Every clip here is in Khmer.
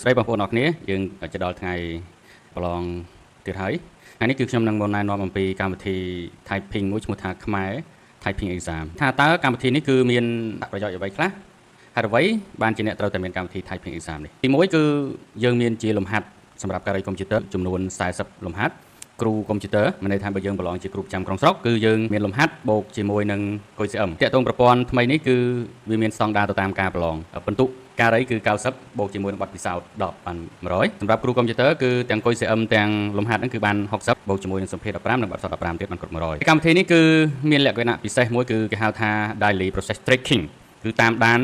ស្ដីបងប្អូនអរគ្នាយើងจะដល់ថ្ងៃប្រឡងទៀតហើយថ្ងៃនេះគឺខ្ញុំនឹងមកណែនាំអំពីកម្មវិធី typing មួយឈ្មោះថាខ្មែរ typing exam ថាតើកម្មវិធីនេះគឺមានប្រយោជន៍អ្វីខ្លះហេតុអ្វីបានជាអ្នកត្រូវតែមានកម្មវិធី typing exam នេះទី1គឺយើងមានជាលំហាត់សម្រាប់ការីកុំព្យូទ័រចំនួន40លំហាត់គ្រូកុំព្យូទ័រមានន័យថាបើយើងប្រឡងជាគ្រូប្រចាំក្រុងស្រុកគឺយើងមានលំហាត់បូកជាមួយនឹង QCM តាក់ទងប្រព័ន្ធថ្មីនេះគឺវាមានស្តង់ដារទៅតាមការប្រឡងបន្ទុកការីគឺ90បូកជាមួយនឹងបទពិសោធន៍10បាន100សម្រាប់គ្រូកុំព្យូទ័រគឺទាំង QCM ទាំងលំហាត់ហ្នឹងគឺបាន60បូកជាមួយនឹងសម្ភារ15និងបទពិសោធន៍15ទៀតបានគ្រប់100កម្មវិធីនេះគឺមានលក្ខណៈពិសេសមួយគឺគេហៅថា daily process tracking គឺតាមដាន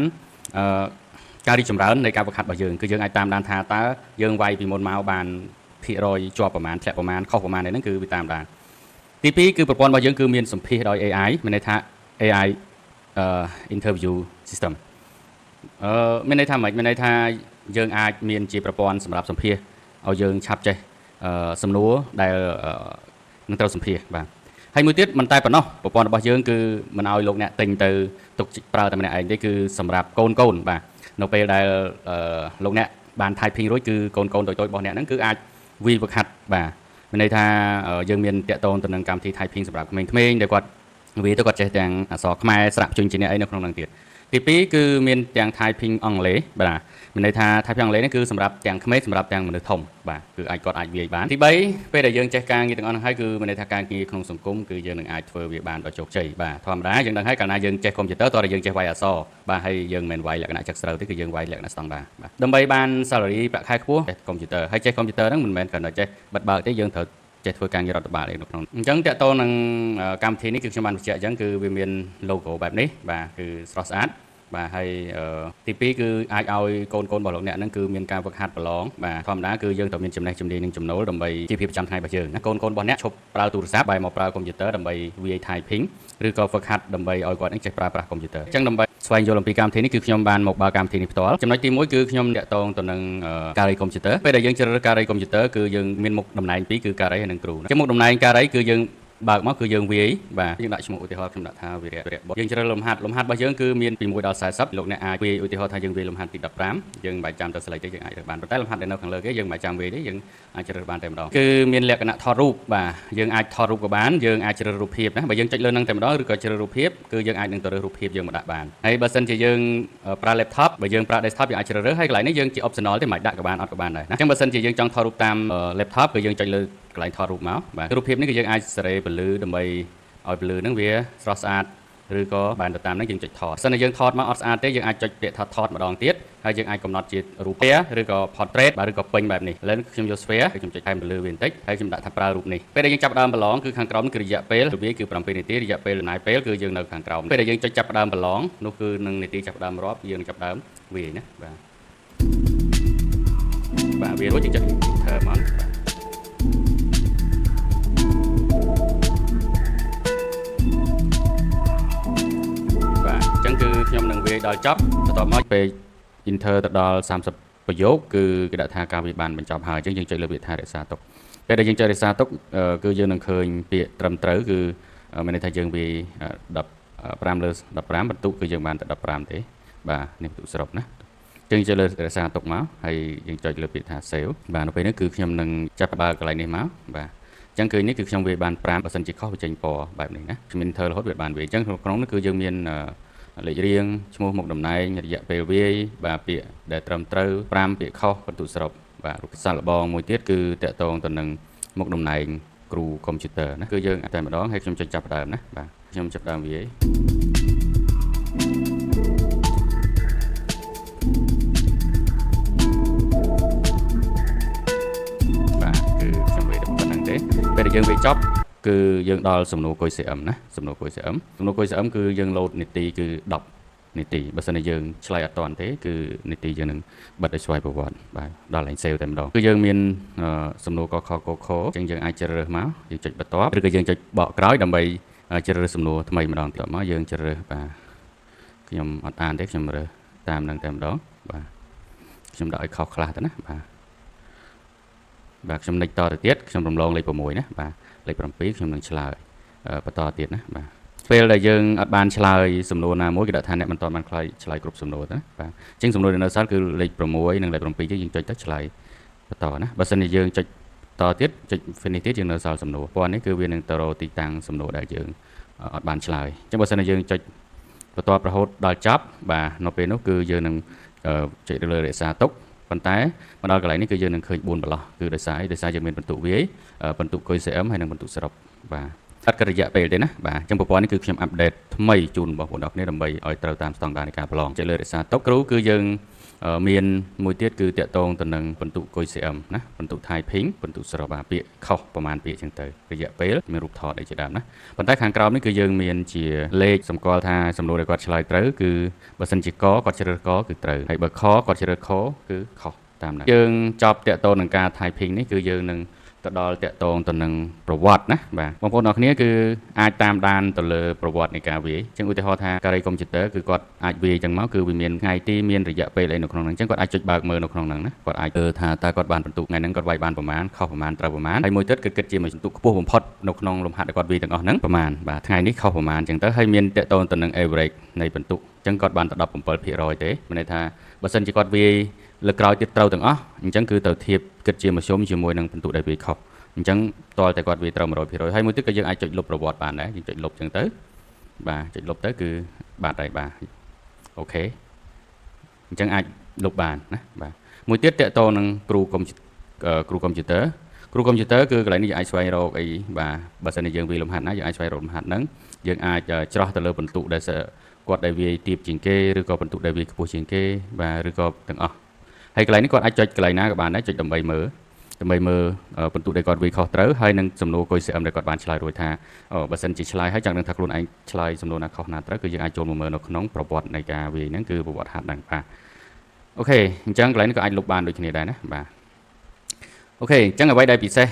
ការរីកចម្រើននៃការវឹកហាត់របស់យើងគឺយើងអាចតាមដានថាតើយើងវាយពីមុនមកបានភាគរយជាប់ប្រមាណធ្លាក់ប្រមាណខុសប្រមាណហ្នឹងគឺវាតាមដានទី2គឺប្រព័ន្ធរបស់យើងគឺមានសម្ភារដោយ AI មានន័យថា AI interview system មានន័យថាម៉េចមានន័យថាយើងអាចមានជាប្រព័ន្ធសម្រាប់សម្ភារឲ្យយើងឆាប់ចេះសំណួរដែលនឹងត្រូវសម្ភារបាទហើយមួយទៀតមិនតែប៉ុណ្ណោះប្រព័ន្ធរបស់យើងគឺមិនឲ្យលោកអ្នកទិញទៅទុកប្រើតែម្នាក់ឯងទេគឺសម្រាប់កូនបាទនៅពេលដែលលោកអ្នកបាន typing រួចគឺកូនតូចៗរបស់អ្នកហ្នឹងគឺអាចវាយវឹកហាត់បាទមានន័យថាយើងមានតាក់ទងទៅនឹងកម្មវិធី typing សម្រាប់ក្មេងៗដែលគាត់វាទៅគាត់ចេះទាំងអក្សរខ្មែរស្រៈភ្ជញ្ញជាអ្នកអីនៅក្នុងហ្នឹងទៀតទី2គឺមានទាំង typing អង់គ្លេសបាទមានន័យថា typing អង់គ្លេសនេះគឺសម្រាប់ទាំងក្មេងសម្រាប់ទាំងមនុស្សធំបាទគឺគាត់អាចវាយបានទី3ពេលដែលយើងចេះការងារទាំងអស់ហ្នឹងហើយគឺមានន័យថាការងារក្នុងសង្គមគឺយើងនឹងអាចធ្វើវាបានដោយជោគជ័យបាទធម្មតាយើងដឹងហើយកាលណាយើងចេះកុំព្យូទ័រតើយើងចេះវាយអក្សរបាទហើយយើងមិនមែនវាយលក្ខណៈចឹកស្រូវទេគឺយើងវាយលក្ខណៈស្តង់ដារបាទដើម្បីបាន salary ប្រាក់ខែខ្ពស់ចេះកុំព្យូទ័រហើយចេះកុំព្យូទ័រហ្នឹងមិនមែនគ្រាន់តែចេះបិទបើកទេយើងត្រូវចេះធ្វើការងាររដ្ឋបាលឯនៅក្នុងអញ្ចឹងតើតើនឹងកម្មវិធីនេះគឺខ្ញុំបានបញ្ជាក់អញ្ចឹងគឺវាមាន logo បែបនេះបាទគឺស្រស់ស្អាតបាទហើយទី2គឺអាចឲ្យកូនរបស់លោកអ្នកហ្នឹងគឺមានការវឹកហាត់ប្រឡងបាទធម្មតាគឺយើងត្រូវមានចំណេះជំនាញនិងចំណូលដើម្បីជីវភាពប្រចាំថ្ងៃរបស់យើងណាកូនរបស់អ្នកឈប់ប្រើទូរស័ព្ទបែរមកប្រើកុំព្យូទ័រដើម្បីវាយ typing ឬក៏វឹកហាត់ដើម្បីឲ្យគាត់នឹងចេះប្រើប្រាស់កុំព្យូទ័រអញ្ចឹងដើម្បីស្វែងយល់អំពីកម្មវិធីនេះគឺខ្ញុំបានមកបើកកម្មវិធីនេះផ្ទាល់ចំណុចទី1គឺខ្ញុំតាក់ទងទៅនឹងការីកុំព្យូទ័រពេលដែលយើងជ្រើសរើសការីកុំព្យូទ័រគឺយើងមានមុខតំណែងពីរគឺការីហើយនិងគ្រូចឹងមុខតំណែងការីគឺយើងបើកមកគឺយើងវាយបាទយើងដាក់ឈ្មោះឧទាហរណ៍ខ្ញុំដាក់ថាវីរៈបុត្រយើងជ្រើសលំហាត់របស់យើងគឺមានពី1ដល់40លោកអ្នកអាចវាយឧទាហរណ៍ថាយើងវាយលំហាត់ទី15យើងមិនបាច់ចាំទៅ select ទេយើងអាចរើសបានប៉ុន្តែលំហាត់ដែលនៅខាងលើគេយើងមិនបាច់ចាំវាយទេយើងអាចជ្រើសបានតែម្ដងគឺមានលក្ខណៈថតរូបបាទយើងអាចថតរូបក៏បានយើងអាចជ្រើសរូបភាពណាបើយើងចុចលើនឹងតែម្ដងឬក៏ជ្រើសរូបភាពគឺយើងអាចនឹងទៅរើសរូបភាពយើងមកដាក់បានហើយបើសិនជាយើងប្រើ laptop បើយើងប្រើ desktop យើងអាចជ្រើសរើសហើយកន្លែងនេះយើងជា optional ទេមិនអាចដាក់ក៏បានអត់ក៏បានដែរណាអញ្ចឹងបើសិនជាយើងចង់ថតរូបតាម laptop គឺយើងចុចលើកន្លែងថតរូបមកបាទរូបភាពនេះគឺយើងអាចសេរីពន្លឺដើម្បីឲ្យពន្លឺហ្នឹងវាស្រស់ស្អាតឬក៏បានទៅតាមហ្នឹងយើងចុចថតសិនតែយើងថតមកអត់ស្អាតទេយើងអាចចុចពាក្យថាថតម្ដងទៀតហើយយើងអាចកំណត់ជារូបភាពឬក៏ portrait បាទឬក៏ពេញបែបនេះឥឡូវខ្ញុំយក sphere ខ្ញុំចុចថែមពន្លឺវាបន្តិចហើយខ្ញុំដាក់ថាប្រើរូបនេះពេលដែលយើងចាប់ផ្ដើមប្រឡងគឺខាងក្រោមគឺរយៈពេលវាគឺ7នាទីរយៈពេលចំណាយពេលគឺយើងនៅខាងក្រោមពេលដែលយើងចុចចាប់ផ្ដើមប្រឡងនោះគឺនឹងនាទីចាប់ផ្ដើមរាប់យើងចាប់ផ្ដើមវាណាបាទវារួចយើងចុច enter មកខ្ញុំនឹងវាយដល់ចប់បន្ទាប់មកពេល enter ទៅដល់30ប្រយោគគឺគេដាក់ថាការវាយបានបញ្ចប់ហើយអញ្ចឹងយើងចុចលើពាក្យថារក្សាទុកពេលដែលយើងចុចរក្សាទុកគឺយើងនឹងឃើញពាក្យត្រឹមត្រូវគឺមានន័យថាយើងវាយ15លើ15បន្ទុកគឺយើងបានតែ15ទេបាទនេះបន្ទុកសរុបណាអញ្ចឹងចុចលើរក្សាទុកមកហើយយើងចុចលើពាក្យថា save បាទនៅពេលនេះគឺខ្ញុំនឹងចាប់បើកកន្លែងនេះមកបាទអញ្ចឹងគឺនេះគឺខ្ញុំវាយបាន5បើសិនជាខុសវាចេញពណ៌បែបនេះណាខ្ញុំ enter រហូតវាបានវាយអញ្ចឹងក្នុងនោះគឺយើងមានលេខរៀងឈ្មោះមុខតំណែងរយៈពេលវាយបាទពាក្យដែលត្រឹមត្រូវ5ពាក្យខុសបន្ទុកសរុបបាទរូបសាកល្បងមួយទៀតគឺតាក់ទងទៅនឹងមុខតំណែងគ្រូកុំព្យូទ័រណាគឺយើងតែម្ដងហើយខ្ញុំចុចចាប់ផ្ដើមណាបាទខ្ញុំចាប់ផ្ដើមវាយបាទគឺខ្ញុំវាយតែប៉ុណ្្នឹងទេពេលដែលយើងវាយចប់គឺយើងដល់សំណួរ QCM ណាសំណួរ QCM គឺយើងលោតនីតិគឺ10នីតិបើសិនជាយើងឆ្លើយអត់ទាន់ទេគឺនីតិយើងនឹងបិទឲ្យស្វ័យប្រវត្តិបាទដល់ឡើង save តែម្ដងគឺយើងមានសំណួរកខកខអញ្ចឹងយើងអាចជ្រើសរើសមកយើងចុចបន្ទាប់ឬក៏យើងចុចបកក្រោយដើម្បីជ្រើសរើសសំណួរថ្មីម្ដងទៀតមកយើងជ្រើសរើសបាទខ្ញុំអត់អានទេខ្ញុំរើសតាមនឹងតែម្ដងបាទខ្ញុំដាក់ឲ្យខុសខ្លះទៅណាបាទខ្ញុំនិចតទៅទៀតខ្ញុំរំលងលេខ6ណាបាទលេខ7ខ្ញុំនឹងឆ្លើយបន្តទៀតណាបាទ ពេលដែលយើងអត់បានឆ្លើយសំណួរណាមួយគេដាក់ថាអ្នកមិនទាន់បានឆ្លើយគ្រប់សំណួរទៅណាបាទអញ្ចឹងសំណួរដែលនៅសល់គឺលេខ6និងលេខ7យើងចុចទៅឆ្លើយបន្តណាបើសិនជាយើងចុចតទៀតចុច finish ទៀតយើងនៅសល់សំណួរពណ៌នេះគឺវានឹងទៅរកទីតាំងសំណួរដែលយើងអត់បានឆ្លើយអញ្ចឹងបើសិនជាយើងចុចបន្តរហូតដល់ចប់បាទនៅពេលនោះគឺយើងនឹងចុចលើរក្សាទុកប៉ុន្តែមកដល់កន្លែងនេះគឺយើងនឹងឃើញ4បន្លោះគឺដោយសារយើងមានបន្ទុកវាយបន្ទុក QCM ហើយនិងបន្ទុកសរុបបាទអត់កិរយៈពេលទេណាបាទអញ្ចឹងប្រព័ន្ធនេះគឺខ្ញុំអាប់ដេតថ្មីជូនបងប្អូនទាំងគ្នាដើម្បីឲ្យត្រូវតាមស្តង់ដារនៃការប្រឡងចុចលើរក្សាទុកគ្រូគឺយើងមានមួយទៀតគឺតាក់ទងទៅនឹងបន្ទុក QCM ណាបន្ទុក typing បន្ទុកសរុបពាក្យខុសប្រមាណពាក្យអញ្ចឹងទៅរយៈពេលមានរូបថតអីជាដើមណាប៉ុន្តែខាងក្រោមនេះគឺយើងមានជាលេខសម្គាល់ថាសំណួរដែលគាត់ឆ្លើយត្រូវគឺបើសិនជាកគាត់ជ្រើសកគឺត្រូវហើយបើខគាត់ជ្រើសខគឺខុសតាមហ្នឹងយើងចប់តាក់ទងនឹងការ typing នេះគឺយើងនឹងទៅដល់តាក់ទងទៅនឹងប្រវត្តិណាបាទបងប្អូនទាំងគ្នាគឺអាចតាមដានទៅលើប្រវត្តិនៃការវាយអញ្ចឹងឧទាហរណ៍ថាការីកុំព្យូទ័រគឺគាត់អាចវាយអញ្ចឹងមកគឺវាមានថ្ងៃទីមានរយៈពេលអីនៅក្នុងហ្នឹងអញ្ចឹងគាត់អាចចុចបើកមើលនៅក្នុងហ្នឹងណាគាត់អាចថាតើគាត់បានបន្ទុកថ្ងៃហ្នឹងគាត់វាយបានប្រមាណខុសប្រមាណត្រូវប្រមាណហើយមួយទៀតគឺគិតជាបន្ទុកខ្ពស់បំផុតនៅក្នុងលំហាត់ដែលគាត់វាយទាំងអស់ហ្នឹងប្រមាណបាទថ្ងៃនេះខុសប្រមាណអញ្ចឹងទៅហើយមានតាក់ទងទៅនឹង average នៃបន្ទុកអញ្ចឹងគាត់បានតែ17%ទេមានន័យថាបើសិនជាគាត់វាយលើក្រោយទៀតត្រូវទាំងអស់អញ្ចឹងគឺទៅធៀបគិតជាមធ្យមជាមួយនឹងបន្ទុកដែលវាយខុសអញ្ចឹងតលតែគាត់វាត្រូវ 100% ហើយមួយទៀតក៏យើងអាចចុចលុបប្រវត្តិបានដែរយើងចុចលុបអញ្ចឹងទៅបាទចុចលុបទៅគឺបាត់ហើយបាទអូខេអញ្ចឹងអាចលុបបានណាបាទមួយទៀតតកតនឹងគ្រូកុំព្យូទ័រគឺកន្លែងនេះយើងអាចស្វែងរកអីបាទបើសិនជាយើងវាយលំហាត់ណាយើងអាចស្វែងរកលំហាត់ហ្នឹងយើងអាចច្រោះទៅលើបន្ទុកដែលគាត់ដែលវាយទាបជាងគេឬក៏បន្ទុកដែលវាយខ្ពស់ជាងគេបាទឬក៏ទាំងអស់ហើយកន្លែងនេះគាត់អាចចុចកន្លែងណាក៏បានដែរចុចដើម្បីមើលបន្ទុកដែលគាត់វាយខុសត្រូវហើយនឹងសំណួរ QCM ដែលគាត់បានឆ្លើយរួចថាបើសិនជាឆ្លើយហើយចង់ដឹងថាខ្លួនឯងឆ្លើយសំណួរណាខុសណាត្រូវគឺយើងអាចចូលមកមើលនៅក្នុងប្រវត្តិនៃការវាយហ្នឹងគឺប្រវត្តិហាត់ហ្នឹងបាទអូខេអញ្ចឹងកន្លែងនេះក៏អាចលុបបានដូចគ្នាដែរណាបាទអូខេអញ្ចឹងអ្វីដែលពិសេស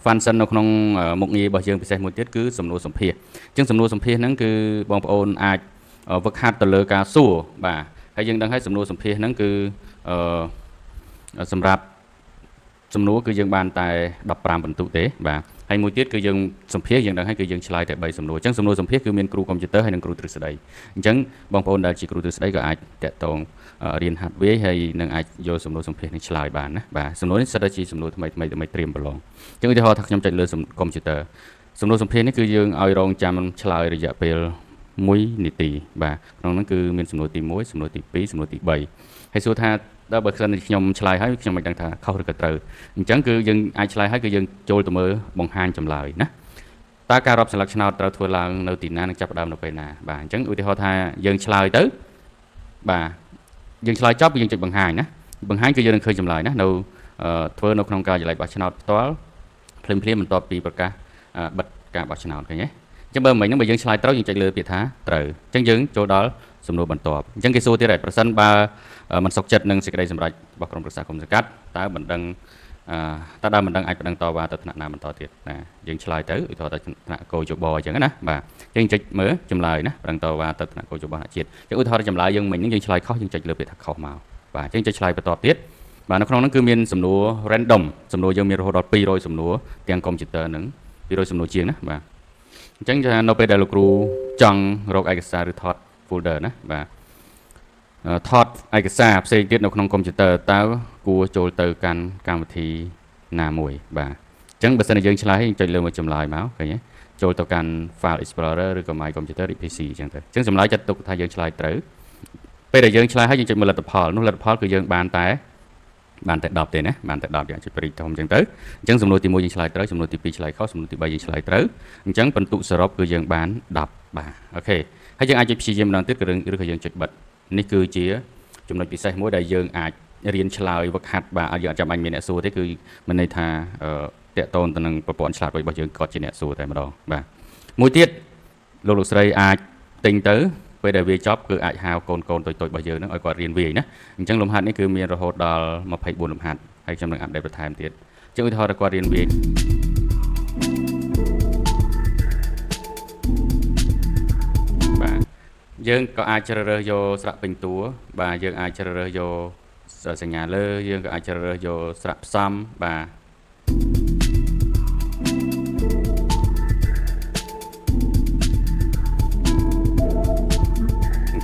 function នៅក្នុងមុខងាររបស់យើងពិសេសមួយទៀតគឺសំណួរសម្ភាសអញ្ចឹងសំណួរសម្ភាសហ្នឹងគឺបងប្អូនអាចវឹកហាត់ទៅលើការសួរបាទហើយយើងដឹងហើយសំណួរសម្ភាសហ្នឹងគឺសម្រាប់សំណួរគឺយើងបានតែ15បន្ទុកទេបាទហើយមួយទៀតគឺយើងសម្ភាសយើងដឹងហើយគឺយើងឆ្លើយតែ3សំណួរអញ្ចឹងសំណួរសម្ភាសគឺមានគ្រូកុំព្យូទ័រហើយនិងគ្រូទ្រឹស្ដីអញ្ចឹងបងប្អូនដែលជាគ្រូទ្រឹស្ដីក៏អាចតាក់ទងរៀនហាត់វាយហើយនឹងអាចយកសំណួរសម្ភាសនេះឆ្លើយបានណាបាទសំណួរនេះសិតតែជាសំណួរថ្មីដើម្បីត្រៀមប្រឡងអញ្ចឹងឧទាហរណ៍ថាខ្ញុំចុចលើកុំព្យូទ័រសំណួរសម្ភាសនេះគឺយើងឲ្យរងចាំឆ្លើយរយៈពេល1នាទីបាទក្នុងនោះគឺមានសំណួរទី1សំណួរទី2សំណួរទី3ហើយសួរថាដល់បើសិនខ្ញុំឆ្លើយហើយខ្ញុំមិនដឹងថាខុសឬក៏ត្រូវអញ្ចឹងគឺយើងអាចឆ្លើយហើយគឺយើងចូលទៅមើលបង្ហាញចម្លើយណាតើការរាប់ស្លឹកឆ្នោតត្រូវធ្វើឡើងនៅទីណានិងចាប់ផ្ដើមនៅពេលណាបាទអញ្ចឹងឧទាហរណ៍ថាយើងឆ្លើយទៅបាទយើងឆ្លើយចប់យើងចុចបង្ហាញណាបង្ហាញគឺយើងនឹងឃើញចម្លើយណានៅធ្វើនៅក្នុងការិយាល័យបោះឆ្នោតផ្ទាល់ភ្លាមបន្ទាប់ពីប្រកាសបិទការបោះឆ្នោតឃើញទេអញ្ចឹងបើមិនហ្នឹងបើយើងឆ្លើយត្រូវយើងចុចលើពាក្យថាត្រូវអញ្ចឹងយើងចូលដល់សំណួរបន្ទាប់អញ្ចឹងគេសួរទៀតហើយប្រសិនបើមិនសុខចិត្តនឹងសេចក្តីសម្រេចរបស់ក្រុមប្រឹក្សាគុំសង្កាត់តើមិនដឹងអាចបណ្ដឹងតវ៉ាទៅថ្នាក់ណាបន្តទៀតណាយើងឆ្លើយទៅឧទាហរណ៍ទៅថ្នាក់គោជបអញ្ចឹងណាបាទអញ្ចឹងចុចមើលចម្លើយណាបណ្ដឹងតវ៉ាទៅថ្នាក់គោជបជាតិអញ្ចឹងឧទាហរណ៍ចម្លើយយើងមិញហ្នឹងយើងឆ្លើយខុសយើងចុចលើពាក្យថាខុសមកបាទអញ្ចឹងចុចឆ្លើយបន្តទៀតបាទនៅក្នុងហ្នឹងគឺមានសំណួរ random សំណួរយើងមានរហូតដល់200សំណួរទាំងកុំព្យូទ័រហ្នឹង200សំណួរជាងណាបាទអញ្ចឹងនៅពេលដែលលោកគ្រូចង់រកឯកសារឬថត folder ណាបាទថតឯកសារផ្សេងទៀតនៅក្នុងកុំព្យូទ័រតើគួរចូលទៅកាន់កម្មវិធីណាមួយបាទអញ្ចឹងបើសិនជាយើងឆ្លើយយើងចុចលើមួយចម្លើយមកឃើញទេចូលទៅកាន់ File Explorer ឬក៏ My Computer ឬ PC អញ្ចឹងទៅអញ្ចឹងចម្លើយចាត់ទុកថាយើងឆ្លើយត្រូវពេលដែលយើងឆ្លើយហើយយើងចុចមើលលទ្ធផលនោះលទ្ធផលគឺយើងបានតែ10ទេណាបានតែ10យើងចុចព្រីធំអញ្ចឹងទៅអញ្ចឹងសំណួរទី1យើងឆ្លើយត្រូវសំណួរទី2ឆ្លើយខុសសំណួរទី3យើងឆ្លើយត្រូវអញ្ចឹងបន្ទុកសរុបគឺយើងបាន10បាទអូខេហើយយើងអាចចុចព្យាយាមម្ដងទៀតឬក៏យើងចុចបិទនេះគឺជាចំណុចពិសេសមួយដែលយើងអាចរៀនឆ្លើយវឹកហាត់បាទយើងអត់ចាំបាច់មានអ្នកសួរទេគឺមានន័យថាតកតូនទៅនឹងប្រព័ន្ធឆ្លាតវៃរបស់យើងគាត់ជាអ្នកសួរតែម្ដងបាទមួយទៀតលោកស្រីអាចទិញទៅពេលដែលវាចប់គឺអាចហៅកូនតូចរបស់យើងហ្នឹងឲ្យគាត់រៀនវាយណាអញ្ចឹងលំហាត់នេះគឺមានរហូតដល់24លំហាត់ហើយខ្ញុំនឹងអាប់ដេតបន្ថែមទៀតអញ្ចឹងឧទាហរណ៍ថាគាត់រៀនវាយបាទយើងក៏អាចជ្រើសរើសយកស្រៈពេញតួបាទយើងអាចជ្រើសរើសយកសញ្ញាលើយើងក៏អាចជ្រើសរើសយកស្រៈផ្សំបាទ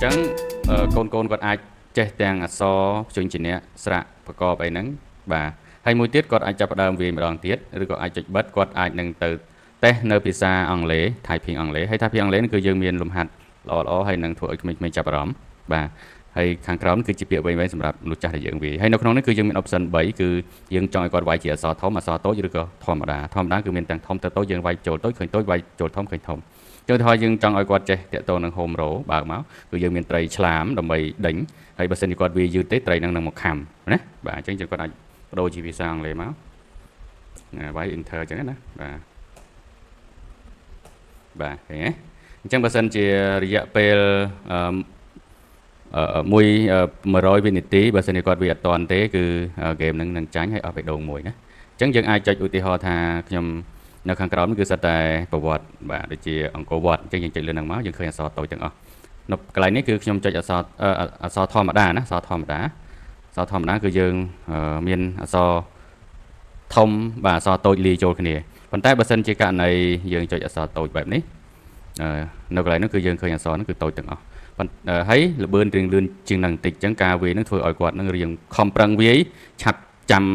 ចឹងកូនគាត់អាចចេះទាំងអក្សរព្យញ្ជនៈស្រៈប្រកបអីហ្នឹងបាទហើយមួយទៀតគាត់អាចចាប់ផ្ដើមវាយម្ដងទៀតឬក៏អាចចុចបិទគាត់អាចនឹងទៅតេស្តនៅភាសាអង់គ្លេស typing អង់គ្លេសហើយ typing អង់គ្លេសគឺយើងមានលំហាត់ល្អហើយនឹងធ្វើឲ្យក្មេងៗចាប់អារម្មណ៍បាទហើយខាងក្រោមគឺជាពាក្យវែងៗសម្រាប់មនុស្សចាស់ដែលយើងវាយហើយនៅក្នុងនេះគឺយើងមាន option 3គឺយើងចង់ឲ្យគាត់វាយជាអក្សរធំអក្សរតូចឬក៏ធម្មតាគឺមានទាំងធំទៅតូចយើងវាយចូលតូចឃើញតូចវាយចូលធំឃើញធំចឹងទៅហើយយើងចង់ឲ្យគាត់ចេះតាក់ទងនឹង home row បើកមកគឺយើងមានត្រីឆ្លាមដើម្បីដេញហើយបើសិនជាគាត់វាយឺតទេត្រីនឹងមកខំណាបាទអញ្ចឹងគាត់អាចបដូរជាភាសាអង់គ្លេសមកវាយ enter ចឹងណាបាទឃើញទេអញ្ចឹងបើសិនជារយៈពេល100 វិនាទីបើសិនជាគាត់វាអត់តាន់ទេគឺហ្គេមនឹងចាញ់ហើយអស់បេះដូងមួយណាអញ្ចឹងយើងអាចចុចឧទាហរណ៍ថាខ្ញុំនៅខាងក្រោមនេះគឺសិតតែប្រវត្តិបាទដូចជាអង្គរវត្តអញ្ចឹងយើងចុចលើហ្នឹងមកយើងឃើញអក្សរតូចទាំងអស់នៅកន្លែងនេះគឺខ្ញុំចុចអក្សរធម្មតាណាអក្សរធម្មតាគឺយើងមានអក្សរធំបាទអក្សរតូចលាយចូលគ្នាប៉ុន្តែបើសិនជាករណីយើងចុចអក្សរតូចបែបនេះនៅកន្លែងនោះគឺយើងឃើញអក្សរនោះគឺតូចទាំងអស់ហើយល្បឿនរៀងលឿនជាងនឹងបន្តិចអញ្ចឹងការវាយនឹងធ្វើឲ្យគាត់នឹងរៀងខំប្រឹងវាយឆាប់ចាំ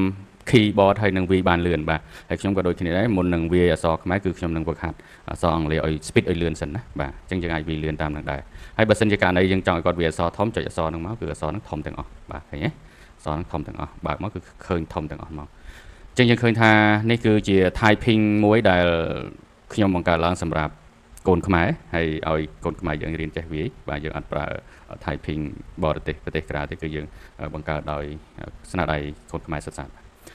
keyboard ហើយនឹងវាយបានលឿនបាទហើយខ្ញុំក៏ដូចគ្នាដែរមុននឹងវាយអក្សរខ្មែរគឺខ្ញុំនឹងវឹកហាត់អក្សរអង់គ្លេសឲ្យ speed ឲ្យលឿនសិនណាបាទអញ្ចឹងយើងអាចវាយលឿនតាមនឹងដែរហើយបើសិនជាករណីយើងចង់ឲ្យគាត់វាយអក្សរធំចុចអក្សរនឹងមកគឺអក្សរនឹងធំទាំងអស់បាទឃើញទេអក្សរនឹងធំទាំងអស់បើកមកគឺឃើញធំទាំងអស់មកអញ្ចឹងយើងឃើញថានេះគឺជា typing មួយដែលខ្ញុំបង្កើតឡើងសម្រាប់កូនខ្មែរហើយឲ្យកូនខ្មែរយើងរៀនចេះវាយបាទយើងអត់ប្រើ typing បរទេសប្រទេសក្រៅទេគឺយើងបង្កើតដោយស្នាដៃកូនខ្មែរសុទ្ធសាធ